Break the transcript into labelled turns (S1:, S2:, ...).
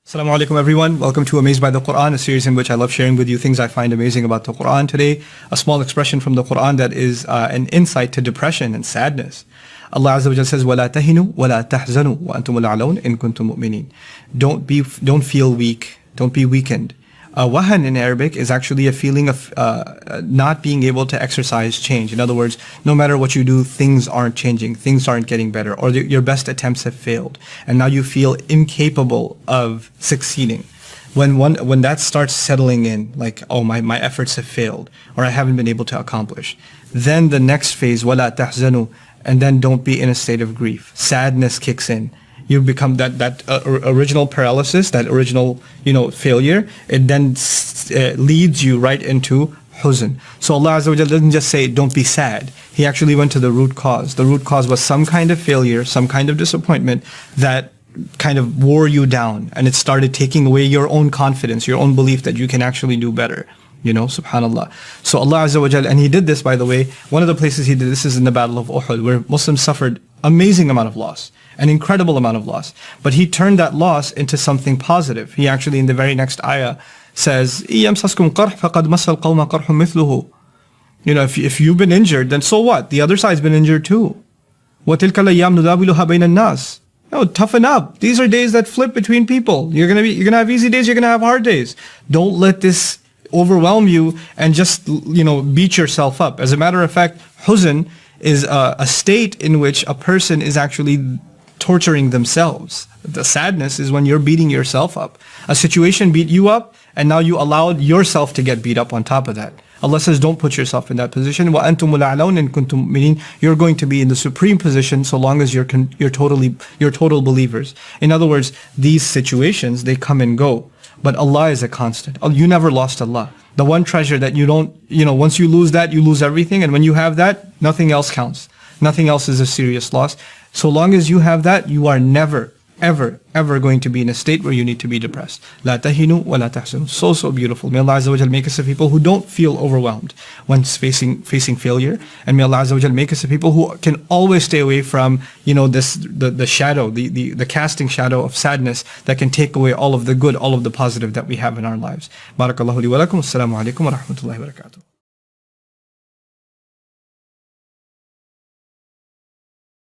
S1: Assalamu alaikum everyone. Welcome to Amazed by the Quran, a series in which I love sharing with you things I find amazing about the Quran. Today, a small expression from the Quran that is an insight to depression and sadness. Allah Azza wa Jalla says, وَلَا تَهِنُوا وَلَا تَحْزَنُوا وَأَنْتُمُ الْأَعْلَوْنَ إِن كُنتُم مُؤْمِنِينَ. Don't feel weak. Don't be weakened. Wahan in Arabic is actually a feeling of not being able to exercise change. In other words, no matter what you do, things aren't changing, things aren't getting better, or your best attempts have failed, and now you feel incapable of succeeding. When that starts settling in, like, oh, my efforts have failed, or I haven't been able to accomplish, then the next phase, وَلَا تَحْزَنُوا, and then don't be in a state of grief. Sadness kicks in. You become that original paralysis, that original failure. It then leads you right into huzn. So Allah Azza wa Jalla doesn't just say don't be sad. He actually went to the root cause. The root cause was some kind of failure, some kind of disappointment that kind of wore you down, and it started taking away your own confidence, your own belief that you can actually do better. Subhanallah. So Allah Azza wa Jalla, and He did this, by the way, one of the places He did this is in the Battle of Uhud, where Muslims suffered amazing amount of loss, an incredible amount of loss. But He turned that loss into something positive. He actually, in the very next ayah, says, إِيَمْسَسْكُمْ قَرْحٌ فَقَدْ مَسَّ الْقَوْمَ قَرْحٌ مِثْلُهُ. If you've been injured, then so what? The other side's been injured too. وَتِلْكَ الْأَيَّامُ نُدَاوِلُهَا بَيْنَ النَّاسِ. No, toughen up. These are days that flip between people. You're gonna have easy days, you're gonna have hard days. Don't let this overwhelm you and just beat yourself up. As a matter of fact, huzn is a state in which a person is actually torturing themselves. The sadness is when you're beating yourself up. A situation beat you up, and now you allowed yourself to get beat up on top of that. Allah says, don't put yourself in that position. وَأَنْتُمُ الْأَعْلَوْنَ إِن كُنتُم مُؤْمِنِينَ. You're going to be in the supreme position so long as you're total believers. In other words, these situations, they come and go. But Allah is a constant. You never lost Allah. The one treasure that you don't, once you lose that, you lose everything. And when you have that, nothing else counts. Nothing else is a serious loss. So long as you have that, you are never, ever going to be in a state where you need to be depressed. La tahinu wa la tahzanu. So beautiful. May Allah Azza wa Jal make us a people who don't feel overwhelmed when facing failure. And may Allah Azza wa Jal make us a people who can always stay away from, the shadow, the casting shadow of sadness that can take away all of the good, all of the positive that we have in our lives. Barakallahu li wa lakum. Assalamu alaikum wa rahmatullahi wa barakatuh.